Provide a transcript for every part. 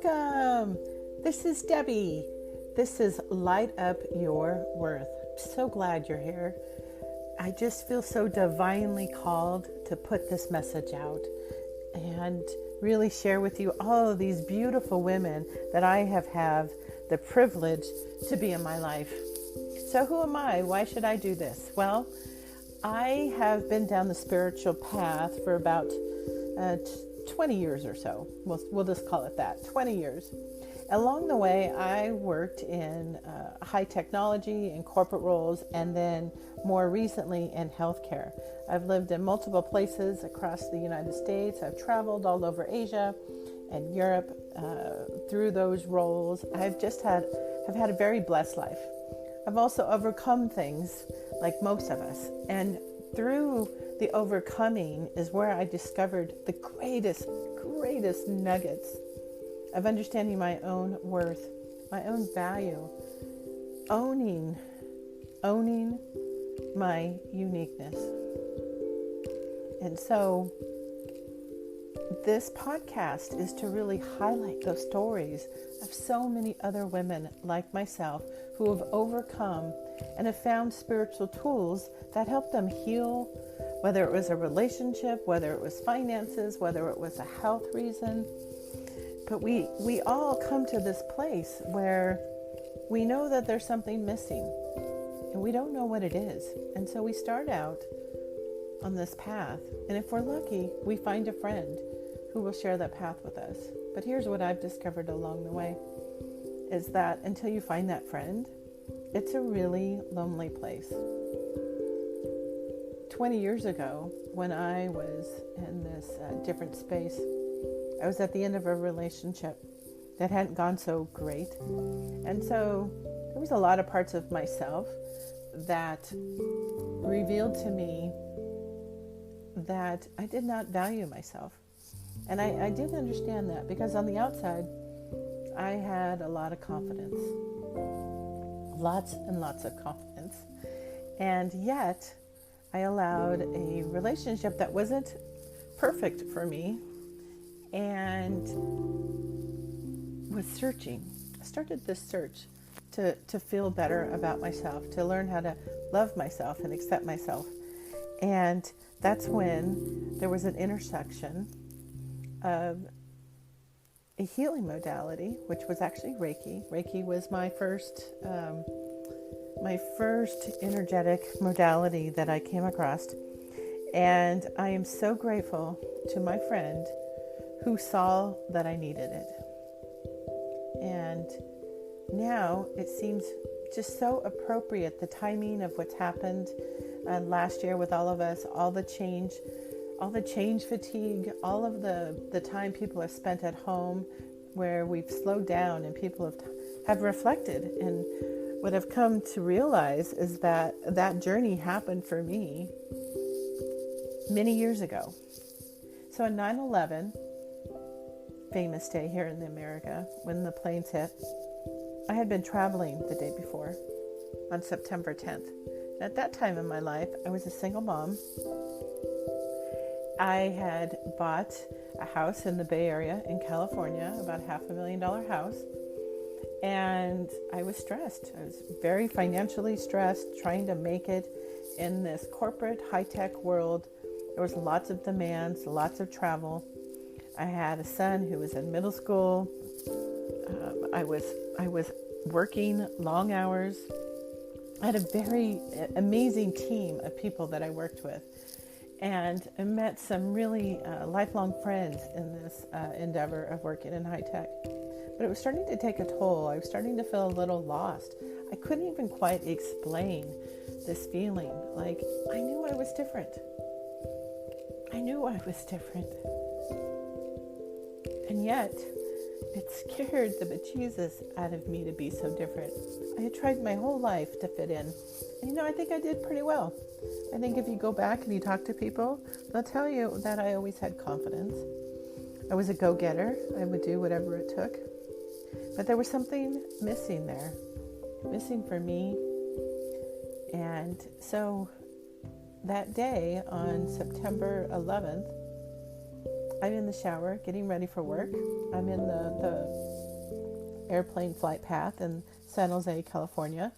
Welcome. This is Debbie. This is Light Up Your Worth. I'm so glad you're here. I just feel so divinely called to put this message out and really share with you all of these beautiful women that I have the privilege to be in my life. So who am I? Why should I do this? Well, I have been down the spiritual path for about 20 years or so. We'll just call it that, 20 years. Along the way, I worked in high technology and corporate roles, and then more recently in healthcare. I've lived in multiple places across the United States. I've traveled all over Asia and Europe through those roles. Have had a very blessed life. I've also overcome things like most of us, and through the overcoming is where I discovered the greatest nuggets of understanding my own worth, my own value, owning my uniqueness. And so this podcast is to really highlight those stories of so many other women like myself who have overcome and have found spiritual tools that help them heal, whether it was a relationship, whether it was finances, whether it was a health reason. But we all come to this place where we know that there's something missing and we don't know what it is. And so we start out on this path. And if we're lucky, we find a friend who will share that path with us. But here's what I've discovered along the way is that until you find that friend, it's a really lonely place. 20 years ago, when I was in this different space, I was at the end of a relationship that hadn't gone so great. And so there was a lot of parts of myself that revealed to me that I did not value myself. And I didn't understand that because on the outside, I had a lot of confidence. Lots and lots of confidence. And yet, I allowed a relationship that wasn't perfect for me and was searching. I started this search to feel better about myself, to learn how to love myself and accept myself. And that's when there was an intersection of a healing modality, which was actually Reiki. Reiki was my first energetic modality that I came across. And I am so grateful to my friend who saw that I needed it. And now it seems just so appropriate, the timing of what's happened last year with all of us, all the change fatigue, all of the time people have spent at home where we've slowed down and people have reflected. And what I've come to realize is that journey happened for me many years ago. So on 9/11, famous day here in America, when the planes hit, I had been traveling the day before on September 10th. And at that time in my life, I was a single mom. I had bought a house in the Bay Area in California, about $500,000 house. And I was stressed. I was very financially stressed, trying to make it in this corporate high-tech world. There was lots of demands, lots of travel. I had a son who was in middle school. I was working long hours. I had a very amazing team of people that I worked with. And I met some really lifelong friends in this endeavor of working in high tech. But it was starting to take a toll. I was starting to feel a little lost. I couldn't even quite explain this feeling. Like, I knew I was different. And yet, it scared the bejesus out of me to be so different. I had tried my whole life to fit in. And I think I did pretty well. I think if you go back and you talk to people, they'll tell you that I always had confidence. I was a go-getter. I would do whatever it took. But there was something missing there, missing for me. And so that day on September 11th, I'm in the shower getting ready for work. I'm in the airplane flight path in San Jose, California,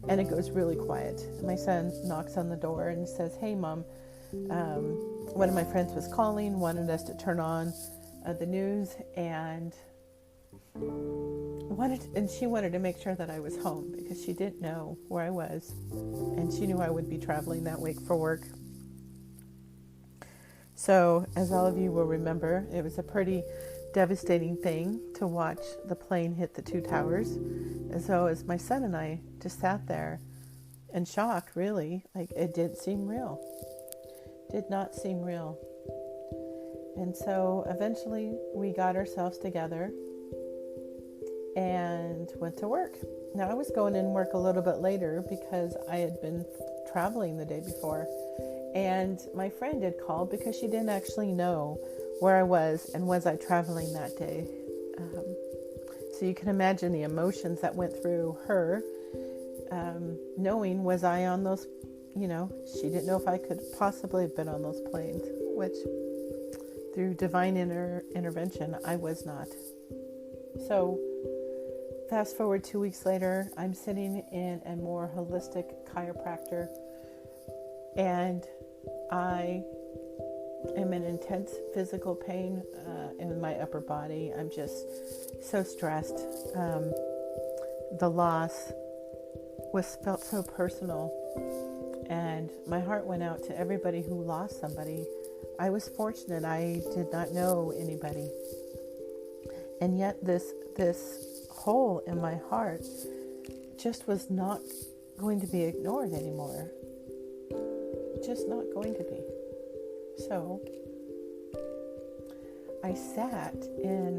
and it goes really quiet. My son knocks on the door and says, "Hey, Mom, one of my friends was calling, wanted us to turn on the news, and she wanted to make sure that I was home because she didn't know where I was, and she knew I would be traveling that week for work." So, as all of you will remember, it was a pretty devastating thing to watch the plane hit the two towers. And so, as my son and I just sat there in shock, really, like it didn't seem real. Did not seem real. And so, eventually, we got ourselves together and went to work. Now, I was going in work a little bit later because I had been traveling the day before. And my friend had called because she didn't actually know where I was and was I traveling that day. So you can imagine the emotions that went through her, knowing was I on those, she didn't know if I could possibly have been on those planes, which through divine intervention, I was not. So fast forward 2 weeks later, I'm sitting in a more holistic chiropractor, and I am in intense physical pain in my upper body. I'm just so stressed. The loss felt so personal, and my heart went out to everybody who lost somebody. I was fortunate. I did not know anybody, and yet this hole in my heart just was not going to be ignored anymore. Just not going to be. So I sat in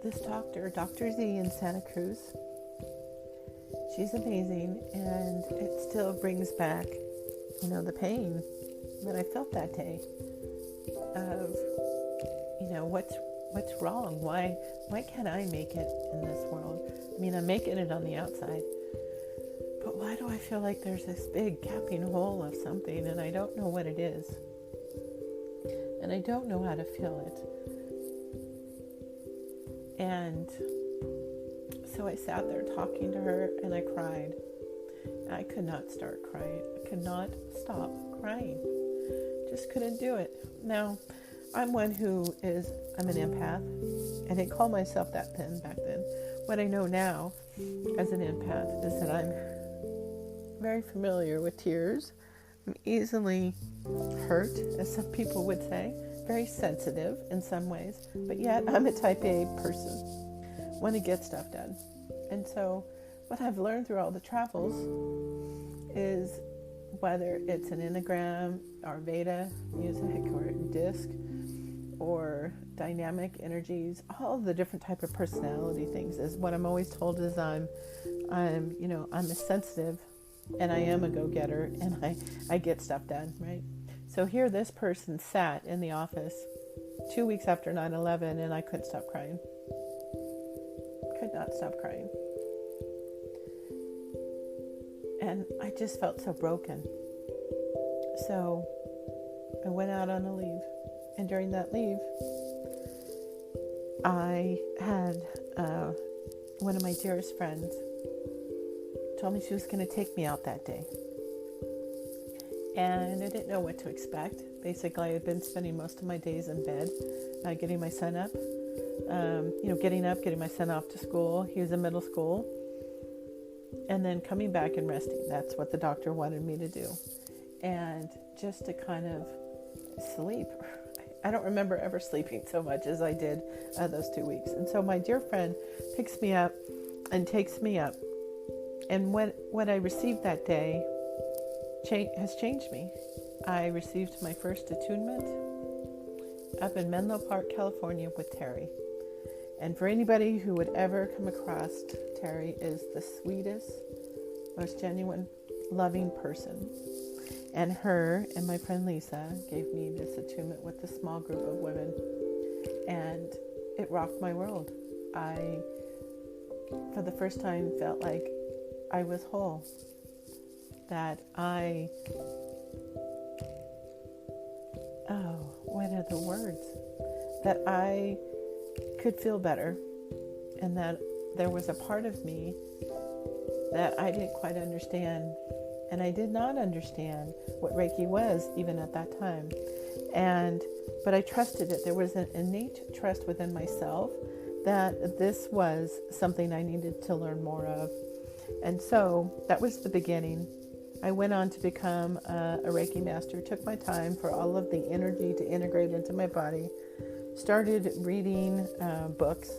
this Dr. Z in Santa Cruz. She's amazing, and it still brings back, the pain that I felt that day of, what's wrong? Why can't I make it in this world? I mean, I'm making it on the outside. But why do I feel like there's this big gaping hole of something, and I don't know what it is? And I don't know how to feel it. And so I sat there talking to her, and I cried. I could not start crying. I could not stop crying. Just couldn't do it. Now, I'm one I'm an empath. I didn't call myself that back then. What I know now as an empath is that I'm very familiar with tears. I'm easily hurt, as some people would say, very sensitive in some ways, but yet I'm a type A person, want to get stuff done. And so what I've learned through all the travels is whether it's an enneagram or Veda music or disc or dynamic energies, all of the different type of personality things, is what I'm always told is I'm a sensitive, and I am a go-getter, and I get stuff done, right? So here this person sat in the office 2 weeks after 9/11, and I couldn't stop crying. Could not stop crying. And I just felt so broken. So I went out on a leave, and during that leave, I had one of my dearest friends told me she was going to take me out that day. And I didn't know what to expect. Basically, I had been spending most of my days in bed, getting my son up, getting my son off to school. He was in middle school. And then coming back and resting. That's what the doctor wanted me to do. And just to kind of sleep. I don't remember ever sleeping so much as I did those 2 weeks. And so my dear friend picks me up and takes me up. And what I received that day has changed me. I received my first attunement up in Menlo Park, California with Terry. And for anybody who would ever come across Terry, is the sweetest, most genuine, loving person. And her and my friend Lisa gave me this attunement with a small group of women. And it rocked my world. I, for the first time, felt like I was whole. That I the words, that I could feel better, and that there was a part of me that I didn't quite understand. And I did not understand what Reiki was even at that time. But I trusted it. There was an innate trust within myself that this was something I needed to learn more of. And so that was the beginning. I went on to become a Reiki master, took my time for all of the energy to integrate into my body, started reading books,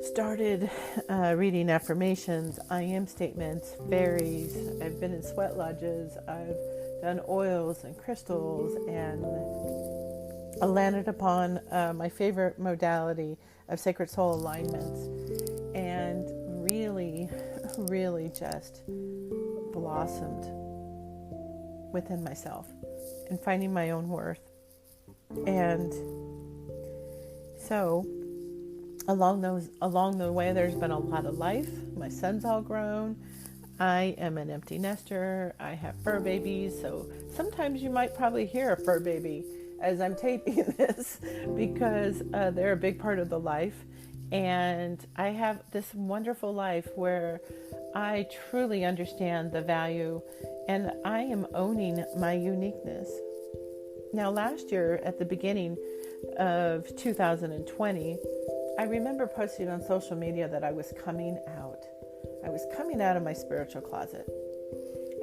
started reading affirmations, I am statements, fairies. I've been in sweat lodges. I've done oils and crystals, and I landed upon my favorite modality of sacred soul alignments, and really, really just blossomed within myself and finding my own worth. And so along the way, there's been a lot of life. My son's all grown. I am an empty nester. I have fur babies. So sometimes you might probably hear a fur baby as I'm taping this, because they're a big part of the life. And I have this wonderful life where I truly understand the value, and I am owning my uniqueness. Now, last year at the beginning of 2020, I remember posting on social media that I was coming out. I was coming out of my spiritual closet.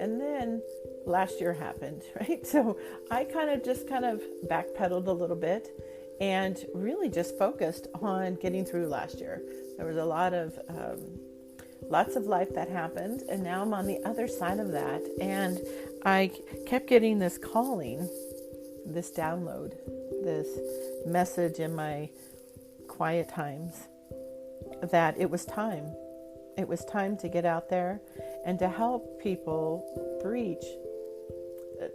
And then last year happened, right? So I kind of backpedaled a little bit and really just focused on getting through last year. There was a lots of life that happened, and now I'm on the other side of that. And I kept getting this calling, this download, this message in my quiet times that it was time. It was time to get out there and to help people breach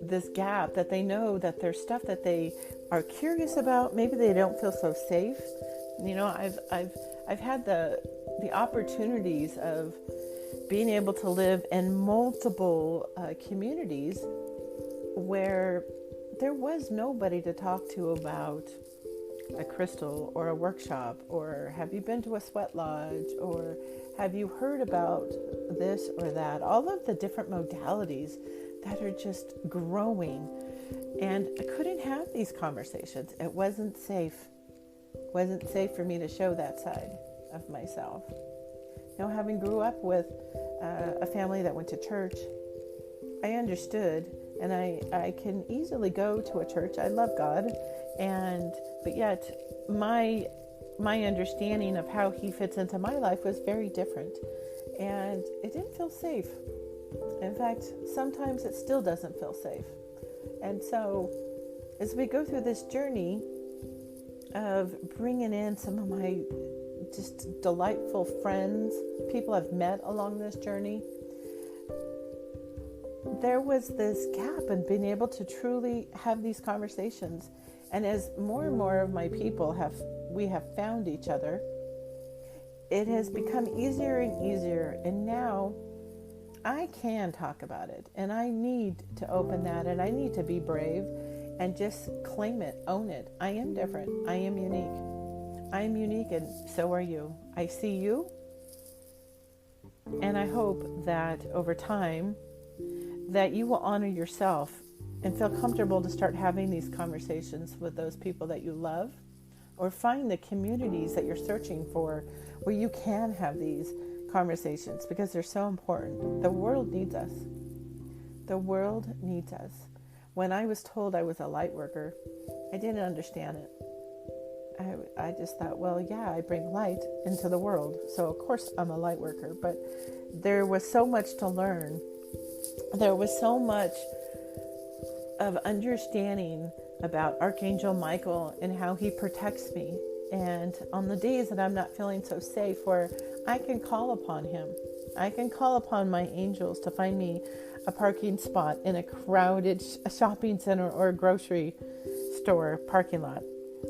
this gap, that they know that there's stuff that they are curious about. Maybe they don't feel so safe. You know, I've had the opportunities of being able to live in multiple communities where there was nobody to talk to about a crystal or a workshop, or have you been to a sweat lodge, or have you heard about this or that, all of the different modalities that are just growing. And I couldn't have these conversations. It wasn't safe. It wasn't safe for me to show that side of myself. You know, having grew up with a family that went to church, I understood, and I can easily go to a church. I love God, but yet my understanding of how he fits into my life was very different, and it didn't feel safe. In fact, sometimes it still doesn't feel safe. And so as we go through this journey of bringing in some of my just delightful friends, people I've met along this journey, there was this gap in being able to truly have these conversations. And as more and more of my people we have found each other, it has become easier and easier. And now I can talk about it, and I need to open that, and I need to be brave and just claim it, own it. I am different. I am unique. I am unique, and so are you. I see you, and I hope that over time that you will honor yourself and feel comfortable to start having these conversations with those people that you love, or find the communities that you're searching for where you can have these conversations, because they're so important. The world needs us. The world needs us. When I was told I was a light worker, I didn't understand it. I just thought, well, yeah, I bring light into the world, so of course I'm a light worker. But there was so much to learn. There was so much of understanding about Archangel Michael and how he protects me. And on the days that I'm not feeling so safe, where I can call upon him, I can call upon my angels to find me a parking spot in a crowded shopping center or a grocery store parking lot.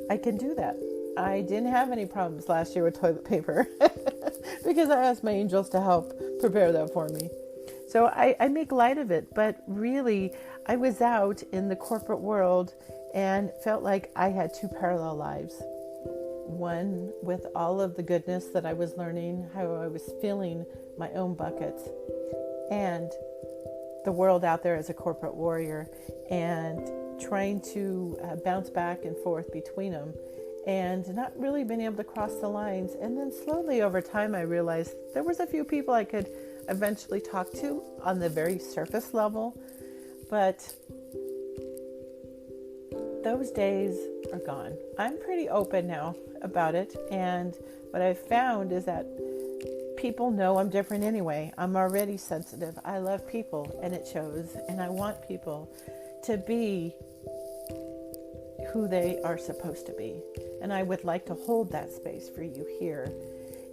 I can do that. I didn't have any problems last year with toilet paper because I asked my angels to help prepare that for me. So I make light of it, but really I was out in the corporate world and felt like I had two parallel lives. One with all of the goodness that I was learning, how I was filling my own buckets, and the world out there as a corporate warrior, and trying to bounce back and forth between them, and not really being able to cross the lines. And then slowly over time, I realized there was a few people I could eventually talk to on the very surface level, but those days are gone. I'm pretty open now about it, and what I've found is that people know I'm different anyway. I'm already sensitive. I love people, and it shows, and I want people to be who they are supposed to be. And I would like to hold that space for you here.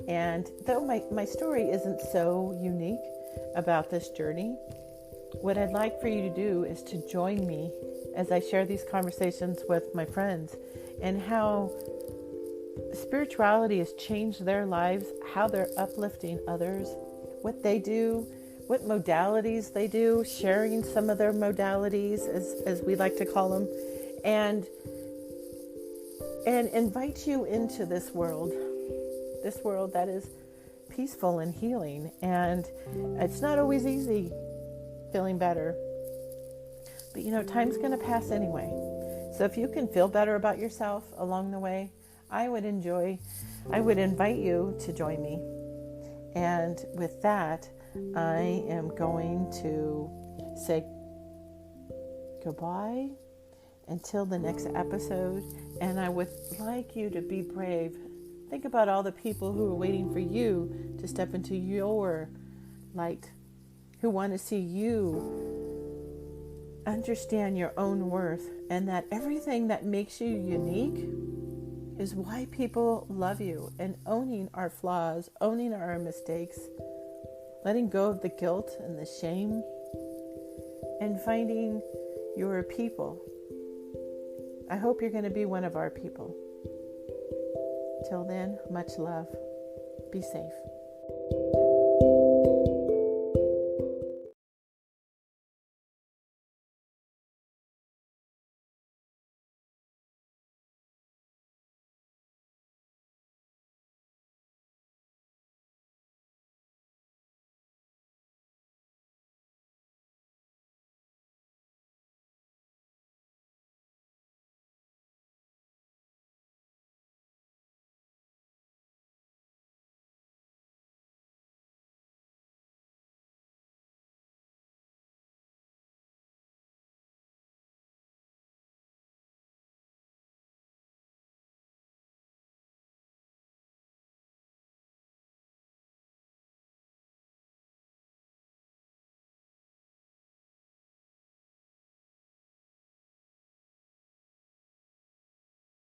And though my story isn't so unique about this journey, what I'd like for you to do is to join me as I share these conversations with my friends, and how spirituality has changed their lives, how they're uplifting others, what they do, what modalities they do, sharing some of their modalities, as we like to call them, and invite you into this world that is peaceful and healing. And it's not always easy feeling better, but time's going to pass anyway. So if you can feel better about yourself along the way, I would invite you to join me. And with that, I am going to say goodbye until the next episode. And I would like you to be brave. Think about all the people who are waiting for you to step into your light, who want to see you understand your own worth, and that everything that makes you unique is why people love you. And owning our flaws, owning our mistakes, letting go of the guilt and the shame, and finding your people. I hope you're going to be one of our people. Till then, much love. Be safe.